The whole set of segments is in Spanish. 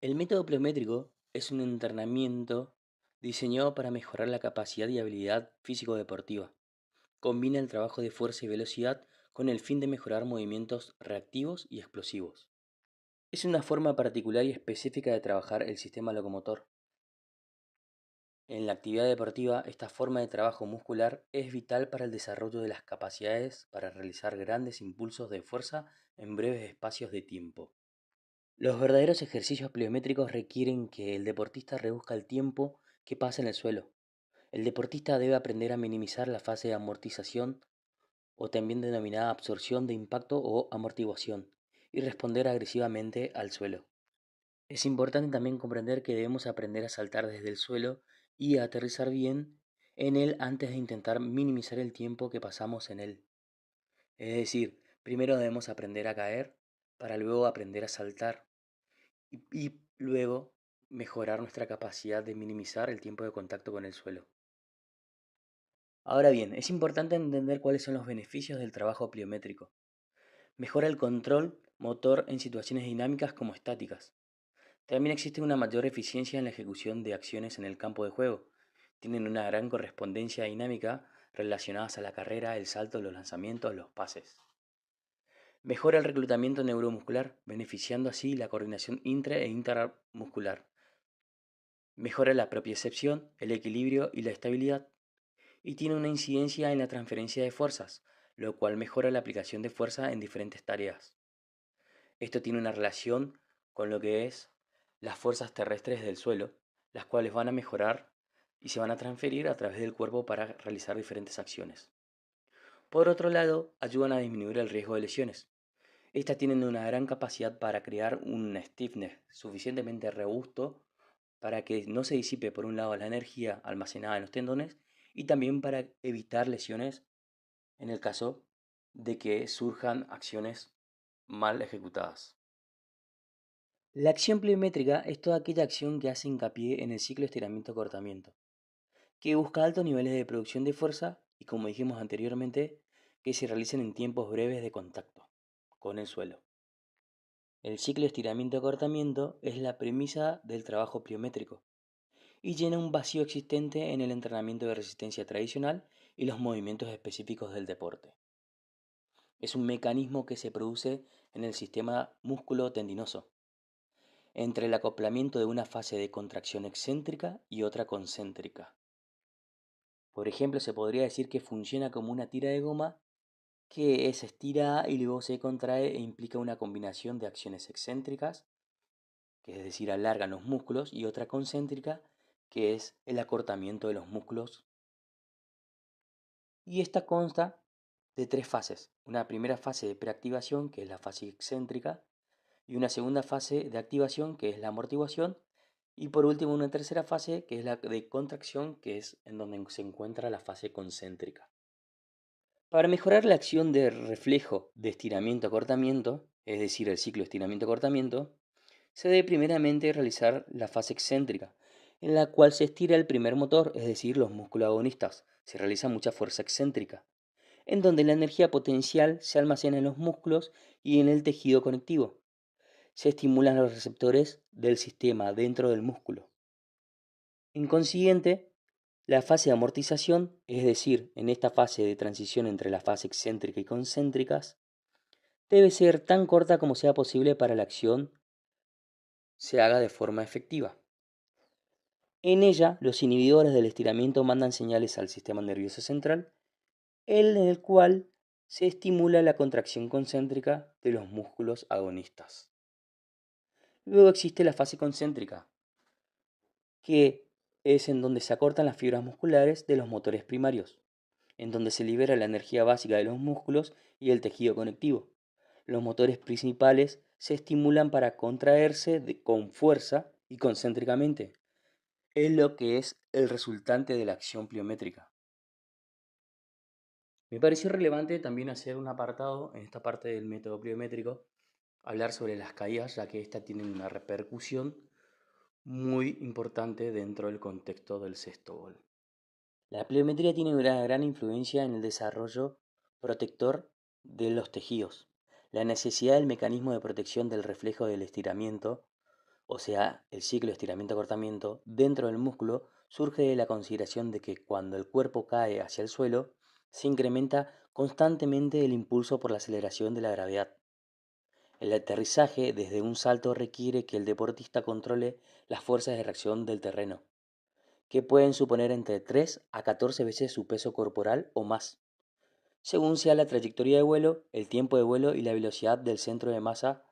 El método pliométrico es un entrenamiento diseñado para mejorar la capacidad y habilidad físico-deportiva. Combina el trabajo de fuerza y velocidad con el fin de mejorar movimientos reactivos y explosivos. Es una forma particular y específica de trabajar el sistema locomotor. En la actividad deportiva, esta forma de trabajo muscular es vital para el desarrollo de las capacidades para realizar grandes impulsos de fuerza en breves espacios de tiempo. Los verdaderos ejercicios pliométricos requieren que el deportista reduzca el tiempo que pasa en el suelo. El deportista debe aprender a minimizar la fase de amortización o también denominada absorción de impacto o amortiguación y responder agresivamente al suelo. Es importante también comprender que debemos aprender a saltar desde el suelo y a aterrizar bien en él antes de intentar minimizar el tiempo que pasamos en él. Es decir, primero debemos aprender a caer para luego aprender a saltar y luego mejorar nuestra capacidad de minimizar el tiempo de contacto con el suelo. Ahora bien, es importante entender cuáles son los beneficios del trabajo pliométrico. Mejora el control motor en situaciones dinámicas como estáticas. También existe una mayor eficiencia en la ejecución de acciones en el campo de juego. Tienen una gran correspondencia dinámica relacionadas a la carrera, el salto, los lanzamientos, los pases. Mejora el reclutamiento neuromuscular, beneficiando así la coordinación intra e intermuscular. Mejora la propiocepción, el equilibrio y la estabilidad. Y tiene una incidencia en la transferencia de fuerzas, lo cual mejora la aplicación de fuerza en diferentes tareas. Esto tiene una relación con lo que es las fuerzas terrestres del suelo, las cuales van a mejorar y se van a transferir a través del cuerpo para realizar diferentes acciones. Por otro lado, ayudan a disminuir el riesgo de lesiones. Estas tienen una gran capacidad para crear un stiffness suficientemente robusto para que no se disipe por un lado la energía almacenada en los tendones y también para evitar lesiones en el caso de que surjan acciones mal ejecutadas. La acción pliométrica es toda aquella acción que hace hincapié en el ciclo estiramiento-cortamiento, que busca altos niveles de producción de fuerza y, como dijimos anteriormente, que se realicen en tiempos breves de contacto con el suelo. El ciclo estiramiento-cortamiento es la premisa del trabajo pliométrico y llena un vacío existente en el entrenamiento de resistencia tradicional y los movimientos específicos del deporte. Es un mecanismo que se produce en el sistema músculo-tendinoso, entre el acoplamiento de una fase de contracción excéntrica y otra concéntrica. Por ejemplo, se podría decir que funciona como una tira de goma que se estira y luego se contrae e implica una combinación de acciones excéntricas, que es decir, alargan los músculos, y otra concéntrica, que es el acortamiento de los músculos. Y esta consta de tres fases. Una primera fase de preactivación, que es la fase excéntrica, y una segunda fase de activación, que es la amortiguación, y por último una tercera fase, que es la de contracción, que es en donde se encuentra la fase concéntrica. Para mejorar la acción de reflejo de estiramiento-acortamiento, es decir, el ciclo estiramiento-acortamiento, se debe primeramente realizar la fase excéntrica, en la cual se estira el primer motor, es decir, los músculos agonistas. Se realiza mucha fuerza excéntrica, en donde la energía potencial se almacena en los músculos y en el tejido conectivo. Se estimulan los receptores del sistema dentro del músculo. En consiguiente, la fase de amortización, es decir, en esta fase de transición entre la fase excéntrica y concéntricas, debe ser tan corta como sea posible para la acción se haga de forma efectiva. En ella, los inhibidores del estiramiento mandan señales al sistema nervioso central, en el cual se estimula la contracción concéntrica de los músculos agonistas. Luego existe la fase concéntrica, que es en donde se acortan las fibras musculares de los motores primarios, en donde se libera la energía básica de los músculos y el tejido conectivo. Los motores principales se estimulan para contraerse con fuerza y concéntricamente. Es lo que es el resultante de la acción pliométrica. Me pareció relevante también hacer un apartado en esta parte del método pliométrico, hablar sobre las caídas, ya que éstas tienen una repercusión muy importante dentro del contexto del sexto. La pliometría tiene una gran influencia en el desarrollo protector de los tejidos. La necesidad del mecanismo de protección del reflejo del estiramiento o sea, el ciclo de estiramiento-acortamiento, dentro del músculo surge de la consideración de que cuando el cuerpo cae hacia el suelo, se incrementa constantemente el impulso por la aceleración de la gravedad. El aterrizaje desde un salto requiere que el deportista controle las fuerzas de reacción del terreno, que pueden suponer entre 3 a 14 veces su peso corporal o más, según sea la trayectoria de vuelo, el tiempo de vuelo y la velocidad del centro de masa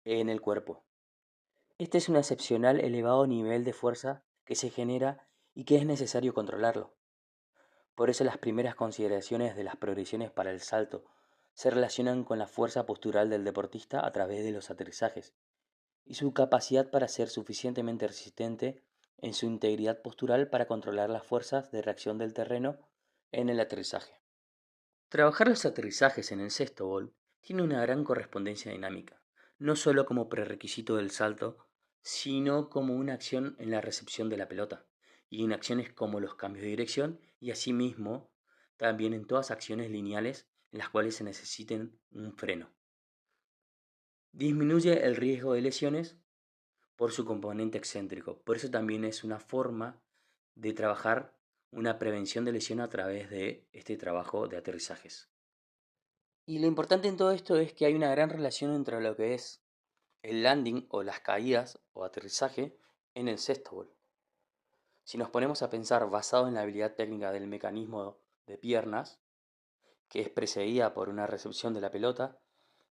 en el cuerpo. Este es un excepcional elevado nivel de fuerza que se genera y que es necesario controlarlo. Por eso las primeras consideraciones de las progresiones para el salto se relacionan con la fuerza postural del deportista a través de los aterrizajes y su capacidad para ser suficientemente resistente en su integridad postural para controlar las fuerzas de reacción del terreno en el aterrizaje. Trabajar los aterrizajes en el sexto bol tiene una gran correspondencia dinámica, no solo como prerequisito del salto, sino como una acción en la recepción de la pelota, y en acciones como los cambios de dirección y asimismo también en todas acciones lineales en las cuales se necesiten un freno. Disminuye el riesgo de lesiones por su componente excéntrico, por eso también es una forma de trabajar una prevención de lesión a través de este trabajo de aterrizajes. Y lo importante en todo esto es que hay una gran relación entre lo que es el landing o las caídas o aterrizaje en el sexto bol. Si nos ponemos a pensar basado en la habilidad técnica del mecanismo de piernas, que es precedida por una recepción de la pelota,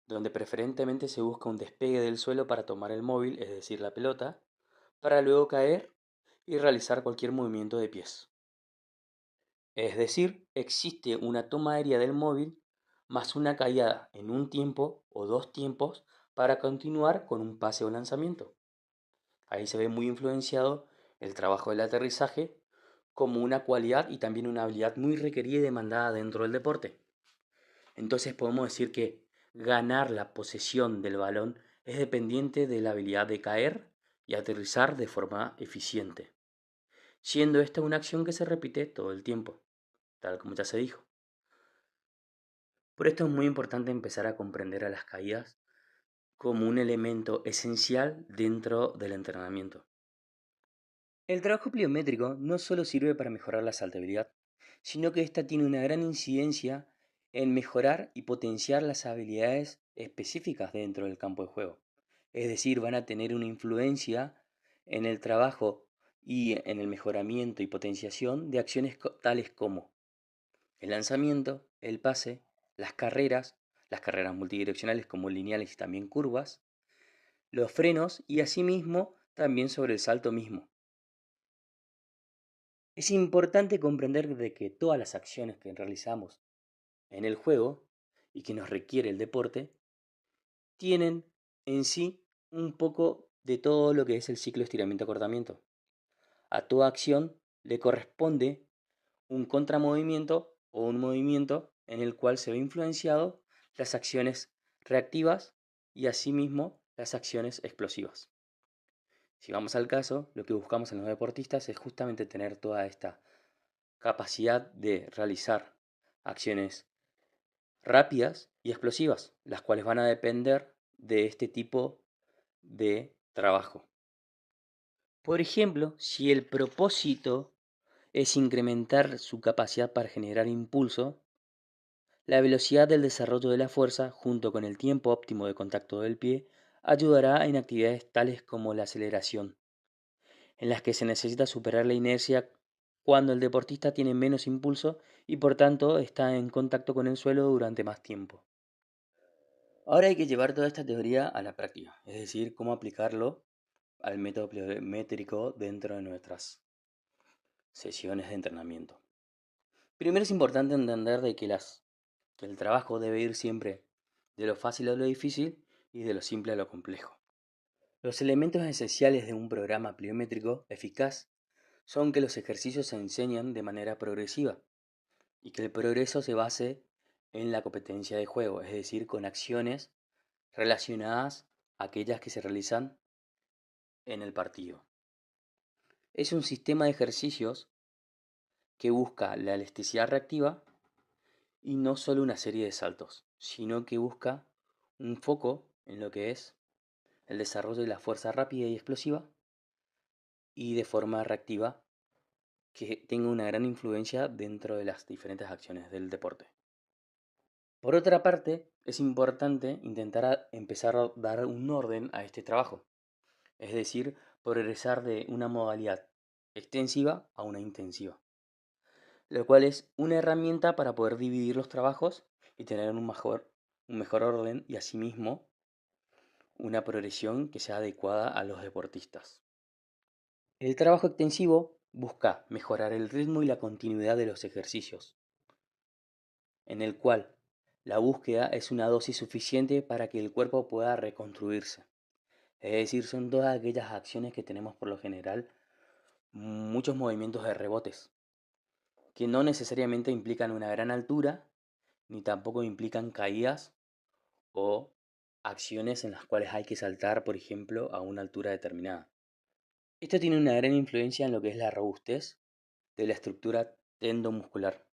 donde preferentemente se busca un despegue del suelo para tomar el móvil, es decir, la pelota, para luego caer y realizar cualquier movimiento de pies. Es decir, existe una toma aérea del móvil más una caída en un tiempo o dos tiempos para continuar con un pase o lanzamiento. Ahí se ve muy influenciado el trabajo del aterrizaje como una cualidad y también una habilidad muy requerida y demandada dentro del deporte. Entonces podemos decir que ganar la posesión del balón es dependiente de la habilidad de caer y aterrizar de forma eficiente, siendo esta una acción que se repite todo el tiempo, tal como ya se dijo. Por esto es muy importante empezar a comprender a las caídas como un elemento esencial dentro del entrenamiento. El trabajo pliométrico no solo sirve para mejorar la saltabilidad, sino que ésta tiene una gran incidencia en mejorar y potenciar las habilidades específicas dentro del campo de juego. Es decir, van a tener una influencia en el trabajo y en el mejoramiento y potenciación de acciones tales como el lanzamiento, el pase, las carreras multidireccionales como lineales y también curvas, los frenos y asimismo también sobre el salto mismo. Es importante comprender de que todas las acciones que realizamos en el juego y que nos requiere el deporte tienen en sí un poco de todo lo que es el ciclo estiramiento-acortamiento. A toda acción le corresponde un contramovimiento o un movimiento en el cual se ve influenciado las acciones reactivas y asimismo las acciones explosivas. Si vamos al caso, lo que buscamos en los deportistas es justamente tener toda esta capacidad de realizar acciones rápidas y explosivas, las cuales van a depender de este tipo de trabajo. Por ejemplo, si el propósito es incrementar su capacidad para generar impulso, la velocidad del desarrollo de la fuerza, junto con el tiempo óptimo de contacto del pie, ayudará en actividades tales como la aceleración, en las que se necesita superar la inercia cuando el deportista tiene menos impulso y por tanto está en contacto con el suelo durante más tiempo. Ahora hay que llevar toda esta teoría a la práctica, es decir, cómo aplicarlo al método pliométrico dentro de nuestras sesiones de entrenamiento. Primero es importante entender de que el trabajo debe ir siempre de lo fácil a lo difícil y de lo simple a lo complejo. Los elementos esenciales de un programa pliométrico eficaz son que los ejercicios se enseñan de manera progresiva y que el progreso se base en la competencia de juego, es decir, con acciones relacionadas a aquellas que se realizan en el partido. Es un sistema de ejercicios que busca la elasticidad reactiva y no solo una serie de saltos, sino que busca un foco en lo que es el desarrollo de la fuerza rápida y explosiva y de forma reactiva que tenga una gran influencia dentro de las diferentes acciones del deporte. Por otra parte, es importante intentar empezar a dar un orden a este trabajo, es decir, progresar de una modalidad extensiva a una intensiva, lo cual es una herramienta para poder dividir los trabajos y tener un mejor orden y asimismo una progresión que sea adecuada a los deportistas. El trabajo extensivo busca mejorar el ritmo y la continuidad de los ejercicios, en el cual la búsqueda es una dosis suficiente para que el cuerpo pueda reconstruirse. Es decir, son todas aquellas acciones que tenemos por lo general, muchos movimientos de rebotes, que no necesariamente implican una gran altura, ni tampoco implican caídas o acciones en las cuales hay que saltar, por ejemplo, a una altura determinada. Esto tiene una gran influencia en lo que es la robustez de la estructura tendomuscular.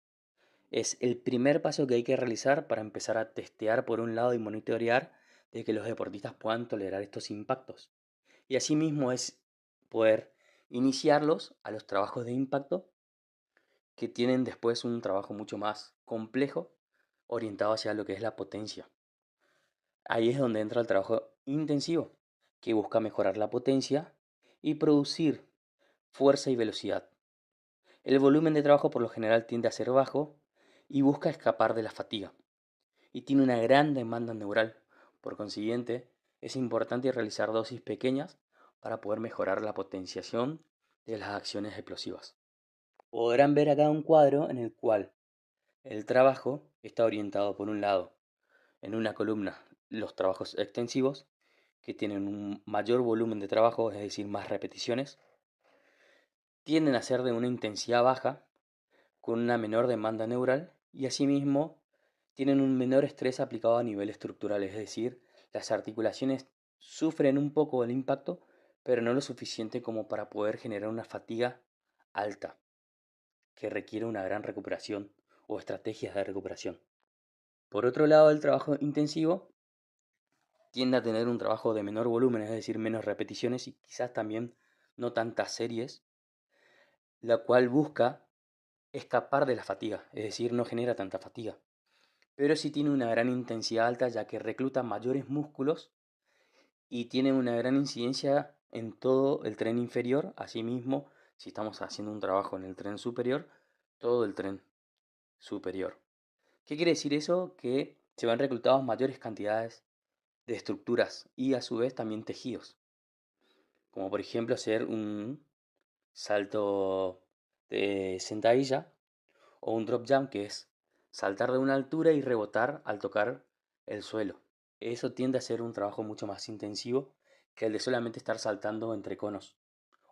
Es el primer paso que hay que realizar para empezar a testear por un lado y monitorear de que los deportistas puedan tolerar estos impactos. Y asimismo es poder iniciarlos a los trabajos de impacto que tienen después un trabajo mucho más complejo orientado hacia lo que es la potencia. Ahí es donde entra el trabajo intensivo, que busca mejorar la potencia y producir fuerza y velocidad. El volumen de trabajo por lo general tiende a ser bajo y busca escapar de la fatiga. Y tiene una gran demanda neural. Por consiguiente, es importante realizar dosis pequeñas para poder mejorar la potenciación de las acciones explosivas. Podrán ver acá un cuadro en el cual el trabajo está orientado por un lado en una columna los trabajos extensivos que tienen un mayor volumen de trabajo, es decir, más repeticiones, tienden a ser de una intensidad baja con una menor demanda neural y asimismo tienen un menor estrés aplicado a nivel estructural, es decir, las articulaciones sufren un poco el impacto, pero no lo suficiente como para poder generar una fatiga alta que requiere una gran recuperación o estrategias de recuperación. Por otro lado, el trabajo intensivo tiende a tener un trabajo de menor volumen, es decir, menos repeticiones y quizás también no tantas series, la cual busca escapar de la fatiga, es decir, no genera tanta fatiga, pero sí tiene una gran intensidad alta ya que recluta mayores músculos y tiene una gran incidencia en todo el tren inferior, asimismo, si estamos haciendo un trabajo en el tren superior, todo el tren superior. ¿Qué quiere decir eso? Que se van reclutados mayores cantidades de estructuras y a su vez también tejidos, como por ejemplo hacer un salto de sentadilla o un drop jump, que es saltar de una altura y rebotar al tocar el suelo. Eso tiende a ser un trabajo mucho más intensivo que el de solamente estar saltando entre conos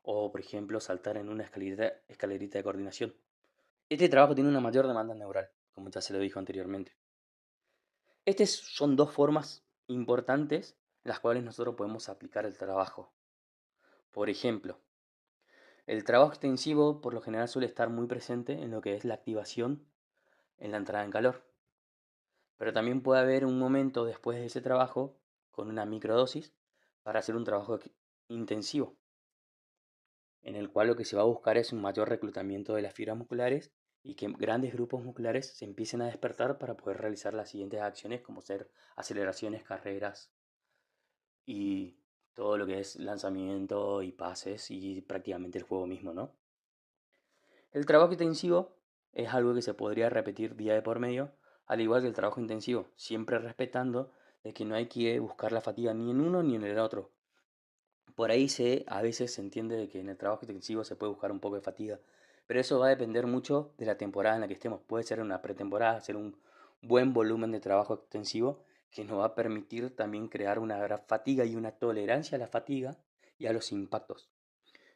o por ejemplo saltar en una escalerita de coordinación. Este trabajo tiene una mayor demanda neural, como ya se lo dijo anteriormente. Estas son dos formas importantes en las cuales nosotros podemos aplicar el trabajo. Por ejemplo, el trabajo extensivo por lo general suele estar muy presente en lo que es la activación en la entrada en calor. Pero también puede haber un momento después de ese trabajo con una microdosis para hacer un trabajo intensivo, en el cual lo que se va a buscar es un mayor reclutamiento de las fibras musculares y que grandes grupos musculares se empiecen a despertar para poder realizar las siguientes acciones como ser aceleraciones, carreras y todo lo que es lanzamiento y pases y prácticamente el juego mismo, ¿no? El trabajo intensivo es algo que se podría repetir día de por medio, al igual que el trabajo intensivo, siempre respetando de que no hay que buscar la fatiga ni en uno ni en el otro. Por ahí a veces se entiende de que en el trabajo intensivo se puede buscar un poco de fatiga, pero eso va a depender mucho de la temporada en la que estemos. Puede ser una pretemporada, hacer un buen volumen de trabajo extensivo que nos va a permitir también crear una gran fatiga y una tolerancia a la fatiga y a los impactos.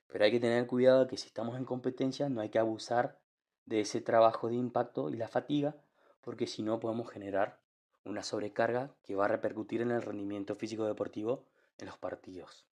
Pero hay que tener cuidado que si estamos en competencia no hay que abusar de ese trabajo de impacto y la fatiga, porque si no podemos generar una sobrecarga que va a repercutir en el rendimiento físico deportivo en los partidos.